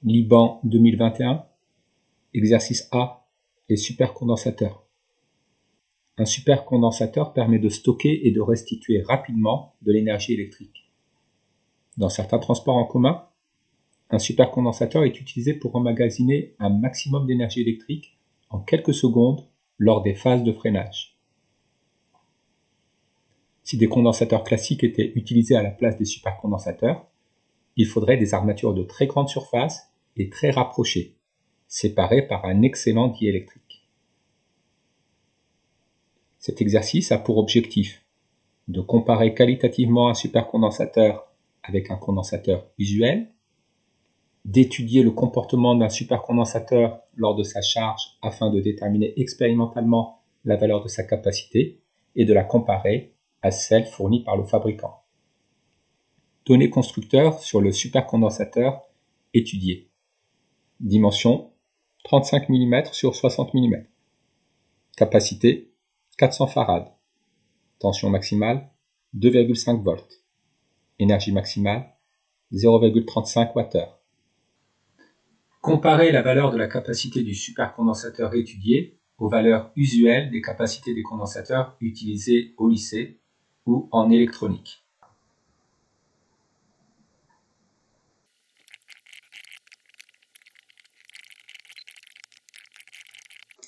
Liban 2021. Exercice A. Les supercondensateurs. Un supercondensateur permet de stocker et de restituer rapidement de l'énergie électrique. Dans certains transports en commun, un supercondensateur est utilisé pour emmagasiner un maximum d'énergie électrique en quelques secondes lors des phases de freinage. Si des condensateurs classiques étaient utilisés à la place des supercondensateurs, il faudrait des armatures de très grande surface et très rapprochées, séparées par un excellent diélectrique. Cet exercice a pour objectif de comparer qualitativement un supercondensateur avec un condensateur usuel, d'étudier le comportement d'un supercondensateur lors de sa charge afin de déterminer expérimentalement la valeur de sa capacité et de la comparer à celle fournie par le fabricant. Données constructeurs sur le supercondensateur étudié. Dimension 35 mm sur 60 mm. Capacité 400 farad. Tension maximale 2,5 volts. Énergie maximale 0,35 Wh. Comparer la valeur de la capacité du supercondensateur étudié aux valeurs usuelles des capacités des condensateurs utilisés au lycée ou en électronique.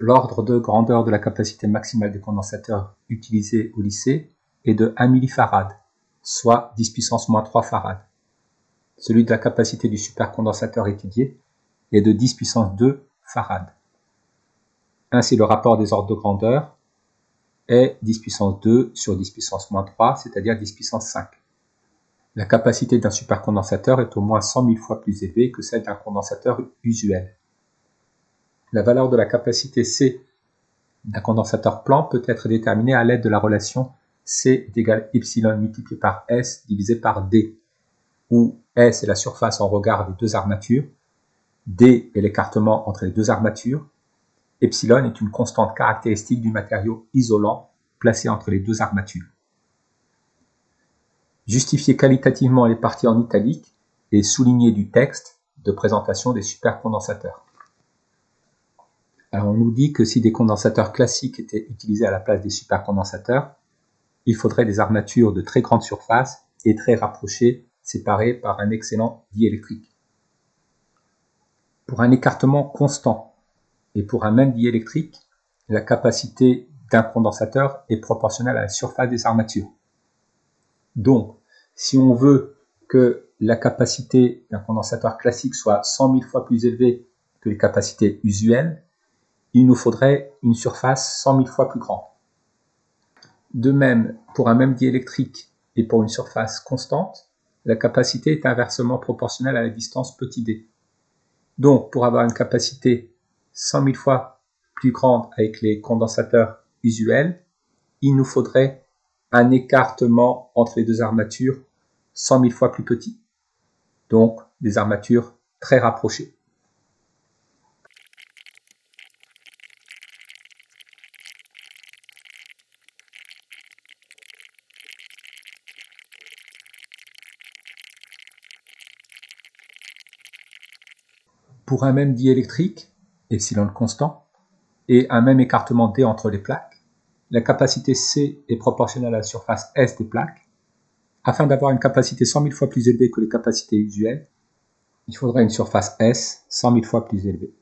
L'ordre de grandeur de la capacité maximale des condensateurs utilisés au lycée est de 1 millifarad, soit 10 puissance moins 3 farad. Celui de la capacité du supercondensateur étudié est de 10 puissance 2 farad. Ainsi, le rapport des ordres de grandeur est 10 puissance 2 sur 10 puissance moins 3, c'est-à-dire 10 puissance 5. La capacité d'un supercondensateur est au moins 100 000 fois plus élevée que celle d'un condensateur usuel. La valeur de la capacité C d'un condensateur plan peut être déterminée à l'aide de la relation C est égal à epsilon multiplié par S divisé par D, où S est la surface en regard des deux armatures, D est l'écartement entre les deux armatures, epsilon est une constante caractéristique du matériau isolant placé entre les deux armatures. Justifiez qualitativement les parties en italique et soulignez du texte de présentation des supercondensateurs. Alors on nous dit que si des condensateurs classiques étaient utilisés à la place des supercondensateurs, il faudrait des armatures de très grande surface et très rapprochées, séparées par un excellent diélectrique. Pour un écartement constant et pour un même diélectrique, la capacité d'un condensateur est proportionnelle à la surface des armatures. Donc, si on veut que la capacité d'un condensateur classique soit 100 000 fois plus élevée que les capacités usuelles, il nous faudrait une surface 100 000 fois plus grande. De même, pour un même diélectrique et pour une surface constante, la capacité est inversement proportionnelle à la distance petit d. Donc, pour avoir une capacité 100 000 fois plus grande avec les condensateurs usuels, il nous faudrait un écartement entre les deux armatures 100 000 fois plus petit. Donc, des armatures très rapprochées. Pour un même diélectrique, epsilon constant, et un même écartement D entre les plaques, la capacité C est proportionnelle à la surface S des plaques. Afin d'avoir une capacité 100 000 fois plus élevée que les capacités usuelles, il faudrait une surface S 100 000 fois plus élevée.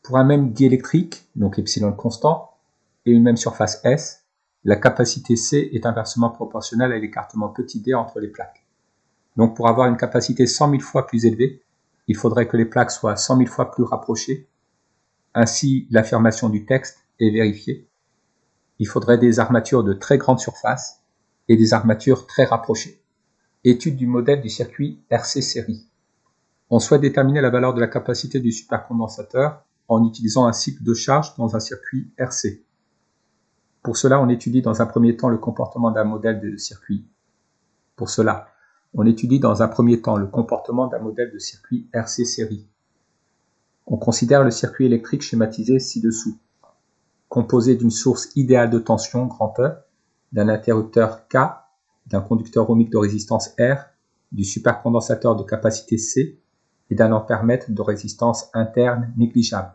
Pour un même diélectrique, donc epsilon constant, et une même surface S, la capacité C est inversement proportionnelle à l'écartement petit d entre les plaques. Donc pour avoir une capacité 100 000 fois plus élevée, il faudrait que les plaques soient 100 000 fois plus rapprochées. Ainsi, l'affirmation du texte est vérifiée. Il faudrait des armatures de très grande surface et des armatures très rapprochées. Étude du modèle du circuit RC série. On souhaite déterminer la valeur de la capacité du supercondensateur en utilisant un cycle de charge dans un circuit RC. Pour cela, on étudie dans un premier temps le comportement d'un modèle de circuit. RC série. On considère le circuit électrique schématisé ci-dessous, composé d'une source idéale de tension, grand E, d'un interrupteur K, d'un conducteur ohmique de résistance R, du supercondensateur de capacité C, et d'un ampèremètre de résistance interne négligeable.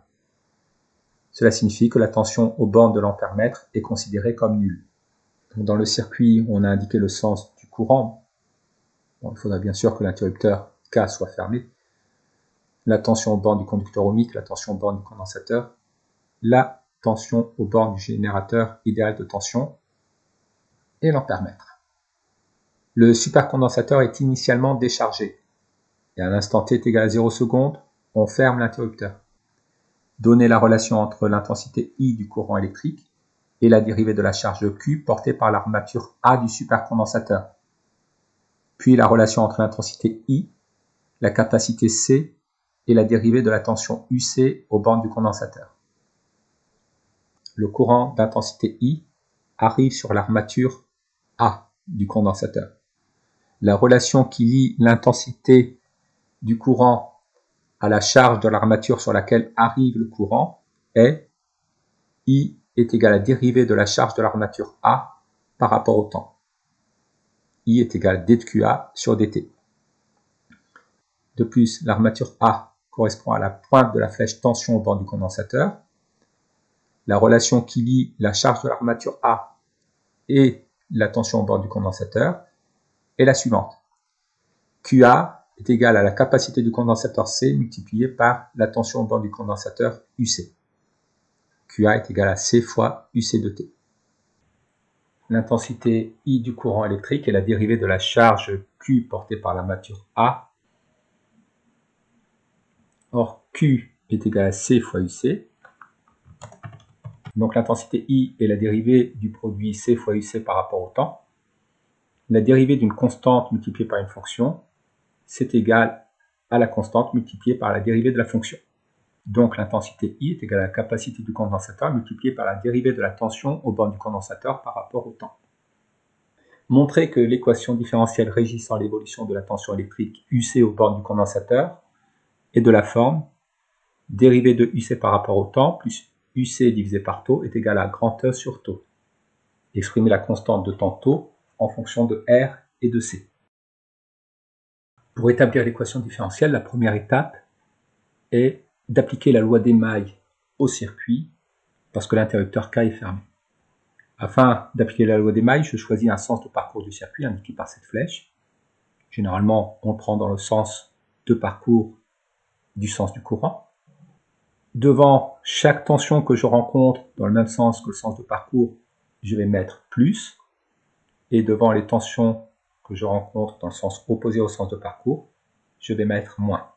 Cela signifie que la tension aux bornes de l'ampèremètre est considérée comme nulle. Dans le circuit, on a indiqué le sens du courant. Bon, il faudra bien sûr que l'interrupteur K soit fermé. La tension aux bornes du conducteur ohmique, la tension aux bornes du condensateur, la tension aux bornes du générateur idéal de tension et l'ampèremètre. Le supercondensateur est initialement déchargé et à l'instant t est égal à 0 secondes, on ferme l'interrupteur. Donnez la relation entre l'intensité I du courant électrique et la dérivée de la charge Q portée par l'armature A du supercondensateur. Puis la relation entre l'intensité I, la capacité C et la dérivée de la tension UC aux bornes du condensateur. Le courant d'intensité I arrive sur l'armature A du condensateur. La relation qui lie l'intensité du courant à la charge de l'armature sur laquelle arrive le courant est I est égal à la dérivée de la charge de l'armature A par rapport au temps. I est égal à d de QA sur dt. De plus, l'armature A correspond à la pointe de la flèche tension au bord du condensateur. La relation qui lie la charge de l'armature A et la tension au bord du condensateur est la suivante. QA est égal à la capacité du condensateur C multipliée par la tension au bord du condensateur UC. QA est égal à C fois UC de T. L'intensité I du courant électrique est la dérivée de la charge Q portée par l'armature A. Or, Q est égal à C fois UC. Donc l'intensité I est la dérivée du produit C fois UC par rapport au temps. La dérivée d'une constante multipliée par une fonction, c'est égal à la constante multipliée par la dérivée de la fonction. Donc l'intensité I est égale à la capacité du condensateur multipliée par la dérivée de la tension aux bornes du condensateur par rapport au temps. Montrez que l'équation différentielle régissant l'évolution de la tension électrique UC aux bornes du condensateur est de la forme dérivée de UC par rapport au temps plus UC divisé par taux est égal à grand E sur taux. Exprimez la constante de temps taux en fonction de R et de C. Pour établir l'équation différentielle, la première étape est d'appliquer la loi d'émail au circuit parce que l'interrupteur K est fermé. Afin d'appliquer la loi d'émail, je choisis un sens de parcours du circuit indiqué par cette flèche. Généralement, on le prend dans le sens de parcours du sens du courant. Devant chaque tension que je rencontre dans le même sens que le sens de parcours, je vais mettre plus. Et devant les tensions que je rencontre dans le sens opposé au sens de parcours, je vais mettre moins.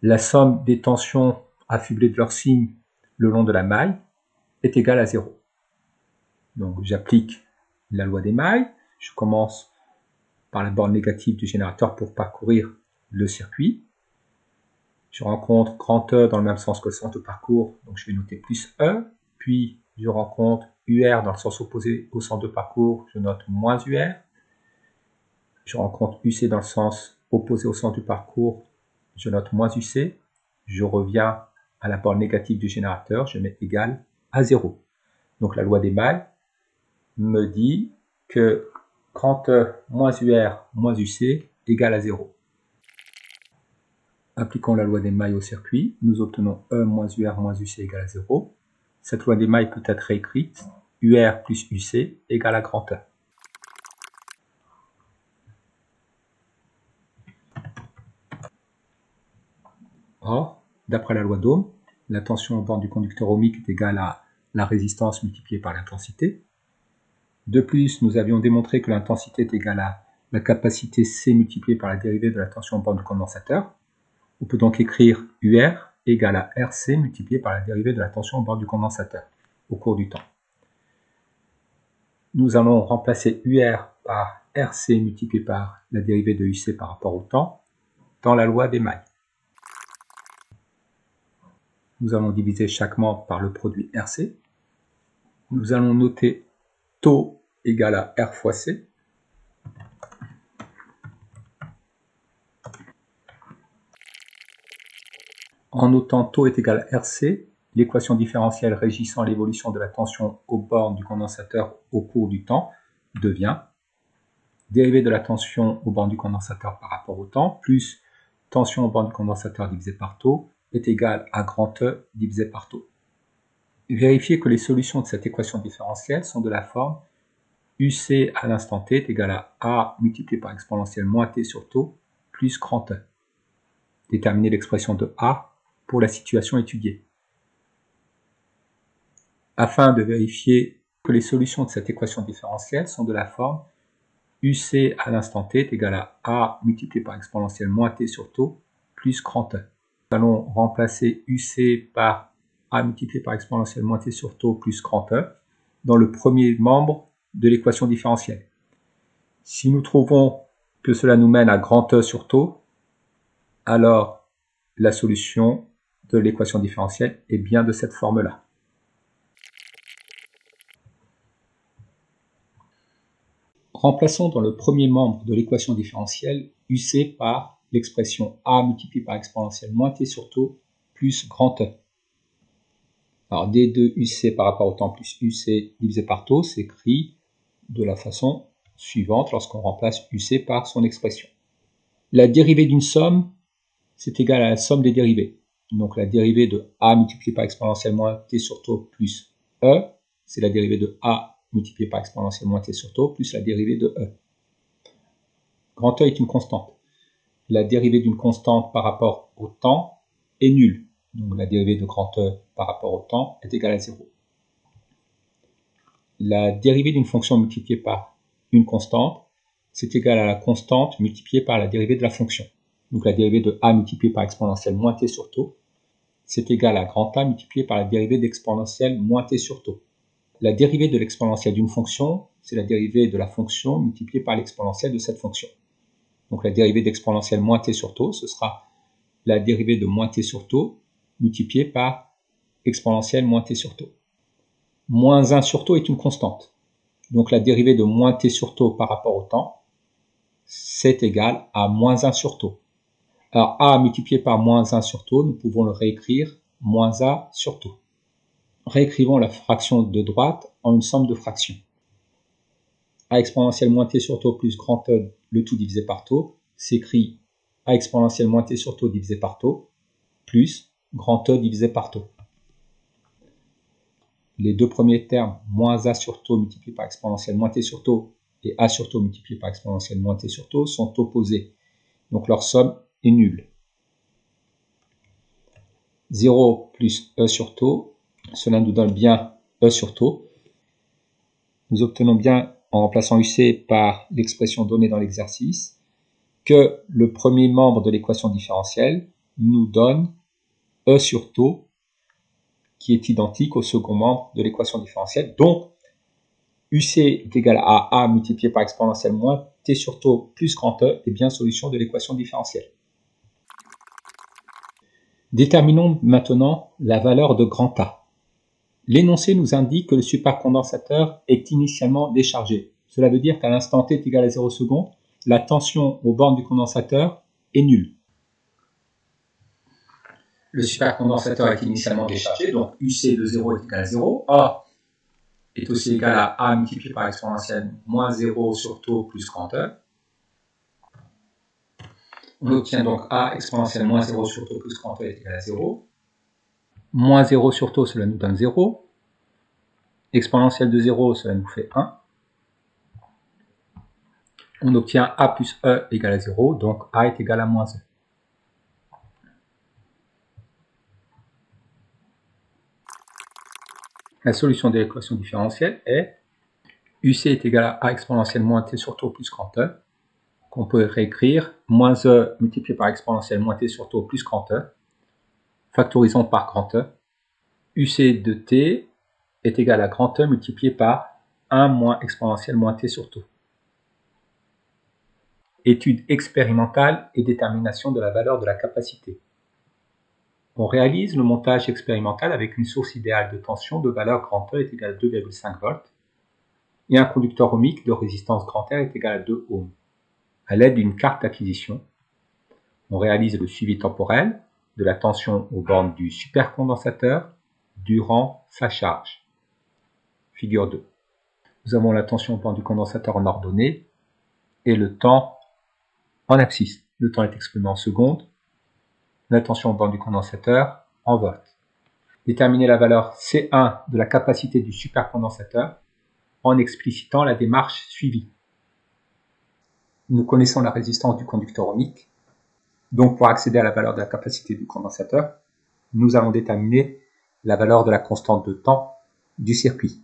La somme des tensions affublées de leur signe le long de la maille est égale à 0. Donc j'applique la loi des mailles, je commence par la borne négative du générateur pour parcourir le circuit. Je rencontre grand E dans le même sens que le sens de parcours, donc je vais noter plus E, puis je rencontre UR dans le sens opposé au sens de parcours, je note moins UR. Je rencontre UC dans le sens opposé au sens du parcours, je note moins UC. Je reviens à la borne négative du générateur, je mets égal à 0. Donc la loi des mailles me dit que grand E moins UR moins UC égale à 0. Appliquons la loi des mailles au circuit, nous obtenons E moins UR moins UC égale à 0. Cette loi des mailles peut être réécrite, UR plus UC égale à grand E. Or, d'après la loi d'Ohm, la tension aux bornes du conducteur ohmique est égale à la résistance multipliée par l'intensité. De plus, nous avions démontré que l'intensité est égale à la capacité C multipliée par la dérivée de la tension aux bornes du condensateur. On peut donc écrire UR égale à RC multiplié par la dérivée de la tension aux bornes du condensateur au cours du temps. Nous allons remplacer UR par RC multiplié par la dérivée de UC par rapport au temps dans la loi des mailles. Nous allons diviser chaque membre par le produit RC. Nous allons noter taux égale à R fois C. En notant taux est égal à RC, l'équation différentielle régissant l'évolution de la tension aux bornes du condensateur au cours du temps devient dérivée de la tension au borne du condensateur par rapport au temps, plus tension au borne du condensateur divisé par taux, est égale à grand E divisé par taux. Vérifiez que les solutions de cette équation différentielle sont de la forme UC à l'instant t est égal à A multiplié par exponentielle moins t sur taux plus grand E. Déterminez l'expression de A pour la situation étudiée. Afin de vérifier que les solutions de cette équation différentielle sont de la forme UC à l'instant t est égal à A multiplié par exponentielle moins t sur taux plus grand E. Nous allons remplacer UC par A multiplié par exponentielle moins t sur taux plus grand E dans le premier membre de l'équation différentielle. Si nous trouvons que cela nous mène à grand E sur taux, alors la solution de l'équation différentielle est bien de cette forme-là. Remplaçons dans le premier membre de l'équation différentielle UC par l'expression A multiplié par exponentielle moins t sur taux plus grand E. Alors D2 UC par rapport au temps plus UC divisé par taux s'écrit de la façon suivante lorsqu'on remplace UC par son expression. La dérivée d'une somme, c'est égal à la somme des dérivées. Donc la dérivée de A multiplié par exponentielle moins t sur taux plus E, c'est la dérivée de A multiplié par exponentielle moins t sur taux plus la dérivée de E. Grand E est une constante. La dérivée d'une constante par rapport au temps est nulle. Donc la dérivée de grand E par rapport au temps est égale à 0. La dérivée d'une fonction multipliée par une constante, c'est égal à la constante multipliée par la dérivée de la fonction. Donc la dérivée de A multipliée par exponentielle moins t sur taux, c'est égal à grand A multiplié par la dérivée d'exponentielle moins t sur taux. La dérivée de l'exponentielle d'une fonction, c'est la dérivée de la fonction multipliée par l'exponentielle de cette fonction. Donc la dérivée d'exponentielle moins t sur taux, ce sera la dérivée de moins t sur taux multipliée par exponentielle moins t sur taux. Moins 1 sur taux est une constante. Donc la dérivée de moins t sur taux par rapport au temps, c'est égal à moins 1 sur taux. Alors A multiplié par moins 1 sur taux, nous pouvons le réécrire moins A sur taux. Réécrivons la fraction de droite en une somme de fractions. A exponentielle moins t sur taux plus grand E, le tout divisé par taux, s'écrit A exponentielle moins t sur taux divisé par taux, plus grand E divisé par taux. Les deux premiers termes, moins A sur taux multiplié par exponentielle moins t sur taux et A sur taux multiplié par exponentielle moins t sur taux sont opposés. Donc leur somme est nulle. 0 plus E sur taux, cela nous donne bien E sur taux. Nous obtenons bien, en remplaçant UC par l'expression donnée dans l'exercice, que le premier membre de l'équation différentielle nous donne E sur taux qui est identique au second membre de l'équation différentielle. Donc, UC est égal à A multiplié par exponentielle moins T sur taux plus grand E est bien solution de l'équation différentielle. Déterminons maintenant la valeur de grand A. L'énoncé nous indique que le supercondensateur est initialement déchargé. Cela veut dire qu'à l'instant t est égal à 0 secondes, la tension aux bornes du condensateur est nulle. Le supercondensateur est initialement déchargé, donc UC de 0 est égal à 0. A est aussi égal à A multiplié par exponentielle moins 0 sur taux plus grand E. On obtient donc A exponentielle moins 0 sur taux plus grand E est égal à 0. Moins 0 sur taux, cela nous donne 0. Exponentielle de 0, cela nous fait 1. On obtient A plus E égale à 0, donc A est égal à moins E. La solution de l'équation différentielle est UC est égal à A exponentielle moins T sur taux plus grand E, qu'on peut réécrire moins E multiplié par exponentielle moins T sur taux plus grand E, factorisons par grand E. UC de T est égal à grand E multiplié par 1 moins exponentielle moins T sur taux. Étude expérimentale et détermination de la valeur de la capacité. On réalise le montage expérimental avec une source idéale de tension de valeur grand E est égal à 2,5 volts et un conducteur ohmique de résistance grand R est égal à 2 ohms. À l'aide d'une carte d'acquisition, on réalise le suivi temporel de la tension aux bornes du supercondensateur durant sa charge. Figure 2. Nous avons la tension aux bornes du condensateur en ordonnée et le temps en abscisse. Le temps est exprimé en secondes, la tension aux bornes du condensateur en volts. Déterminer la valeur C1 de la capacité du supercondensateur en explicitant la démarche suivie. Nous connaissons la résistance du conducteur ohmique. Donc, pour accéder à la valeur de la capacité du condensateur, nous allons déterminer la valeur de la constante de temps du circuit.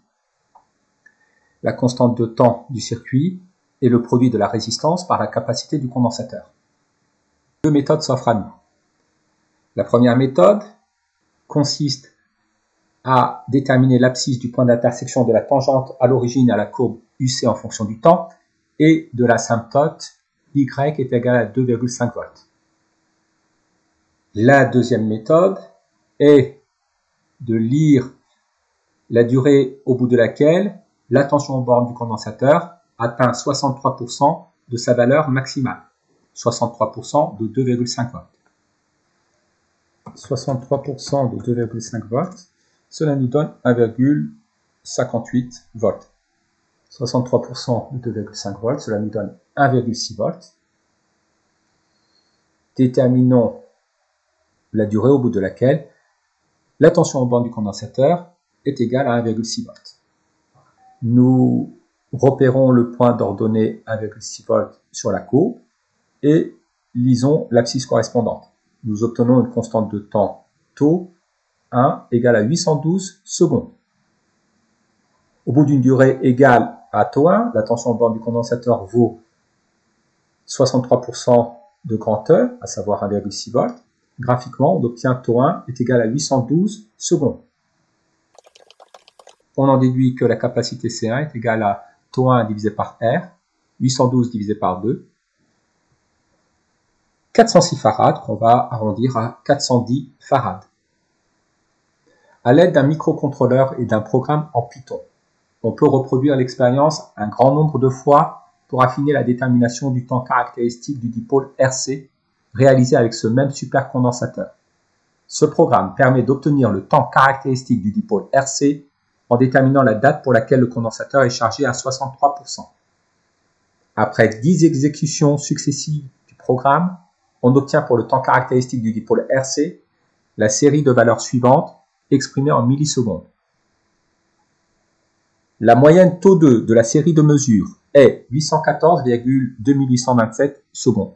La constante de temps du circuit est le produit de la résistance par la capacité du condensateur. Deux méthodes s'offrent à nous. La première méthode consiste à déterminer l'abscisse du point d'intersection de la tangente à l'origine à la courbe UC en fonction du temps et de l'asymptote Y est égal à 2,5 volts. La deuxième méthode est de lire la durée au bout de laquelle la tension aux bornes du condensateur atteint 63% de sa valeur maximale, 63% de 2,5 volts. 63% de 2,5 volts, cela nous donne 1,58 volts. 63% de 2,5 volts, cela nous donne 1,6 volts. Déterminons la durée au bout de laquelle la tension aux bornes du condensateur est égale à 1,6 volts. Nous repérons le point d'ordonnée 1,6 volts sur la courbe et lisons l'abscisse correspondante. Nous obtenons une constante de temps tau 1 égale à 812 secondes. Au bout d'une durée égale à tau 1, la tension aux bornes du condensateur vaut 63% de grand E, à savoir 1,6 volts. Graphiquement, on obtient tau 1 est égal à 812 secondes. On en déduit que la capacité C1 est égale à tau 1 divisé par R, 812 divisé par 2, 406 farads, qu'on va arrondir à 410 farads. À l'aide d'un microcontrôleur et d'un programme en Python, on peut reproduire l'expérience un grand nombre de fois pour affiner la détermination du temps caractéristique du dipôle RC réalisé avec ce même supercondensateur. Ce programme permet d'obtenir le temps caractéristique du dipôle RC en déterminant la date pour laquelle le condensateur est chargé à 63%. Après 10 exécutions successives du programme, on obtient pour le temps caractéristique du dipôle RC la série de valeurs suivantes exprimée en millisecondes. La moyenne tau 2 de la série de mesures est 814,2827 secondes.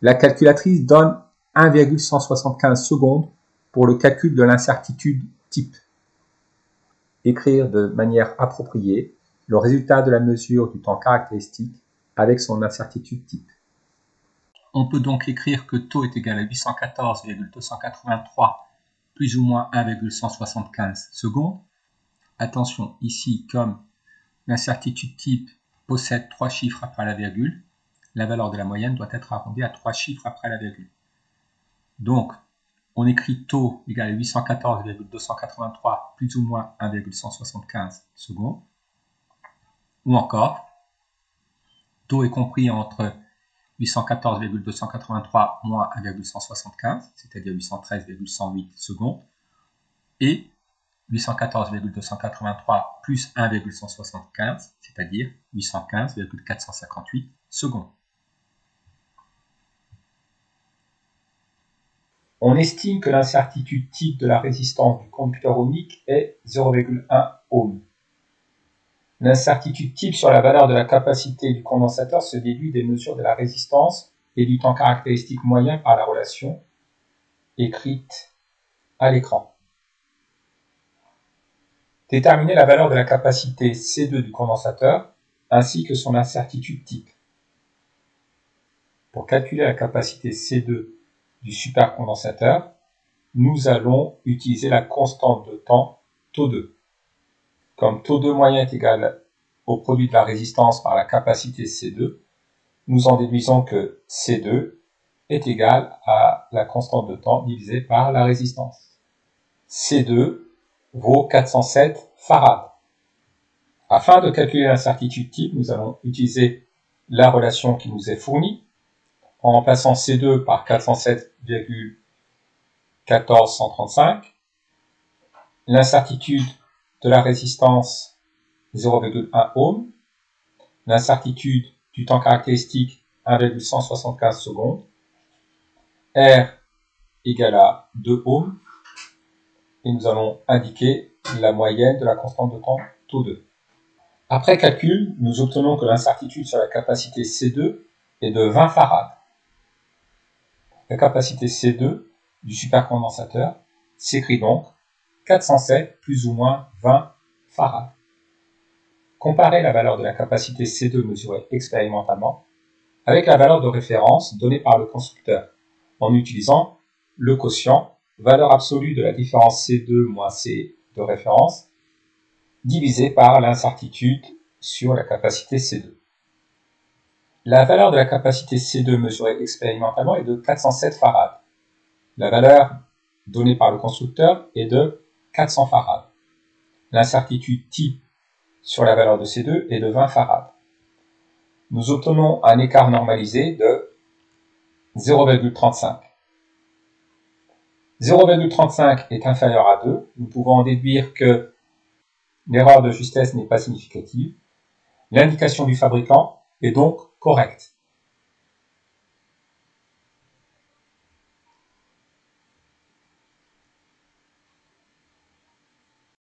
La calculatrice donne 1,175 secondes pour le calcul de l'incertitude type. Écrire de manière appropriée le résultat de la mesure du temps caractéristique avec son incertitude type. On peut donc écrire que tau est égal à 814,283 plus ou moins 1,175 secondes. Attention, ici, comme l'incertitude type possède 3 chiffres après la virgule, la valeur de la moyenne doit être arrondie à 3 chiffres après la virgule. Donc, on écrit tau égale à 814,283 plus ou moins 1,175 secondes. Ou encore, tau est compris entre 814,283 moins 1,175, c'est-à-dire 813,108 secondes, et 814,283 plus 1,175, c'est-à-dire 815,458 secondes. On estime que l'incertitude type de la résistance du conducteur ohmique est 0,1 ohm. L'incertitude type sur la valeur de la capacité du condensateur se déduit des mesures de la résistance et du temps caractéristique moyen par la relation écrite à l'écran. Déterminer la valeur de la capacité C2 du condensateur ainsi que son incertitude type. Pour calculer la capacité C2 du supercondensateur, nous allons utiliser la constante de temps tau 2. Comme tau 2 moyen est égal au produit de la résistance par la capacité C2, nous en déduisons que C2 est égal à la constante de temps divisée par la résistance. C2 vaut 407 farads. Afin de calculer l'incertitude type, nous allons utiliser la relation qui nous est fournie en remplaçant C2 par 407,14135, l'incertitude de la résistance 0,1 ohm, l'incertitude du temps caractéristique 1,175 secondes, R égale à 2 ohms, et nous allons indiquer la moyenne de la constante de temps τ2. Après calcul, nous obtenons que l'incertitude sur la capacité C2 est de 20 farads. La capacité C2 du supercondensateur s'écrit donc 407 plus ou moins 20 farads. Comparez la valeur de la capacité C2 mesurée expérimentalement avec la valeur de référence donnée par le constructeur en utilisant le quotient, valeur absolue de la différence C2 moins C de référence, divisé par l'incertitude sur la capacité C2. La valeur de la capacité C2 mesurée expérimentalement est de 407 farads. La valeur donnée par le constructeur est de 400 farads. L'incertitude type sur la valeur de C2 est de 20 farads. Nous obtenons un écart normalisé de 0,35. 0,35 est inférieur à 2. Nous pouvons en déduire que l'erreur de justesse n'est pas significative. L'indication du fabricant est donc correcte.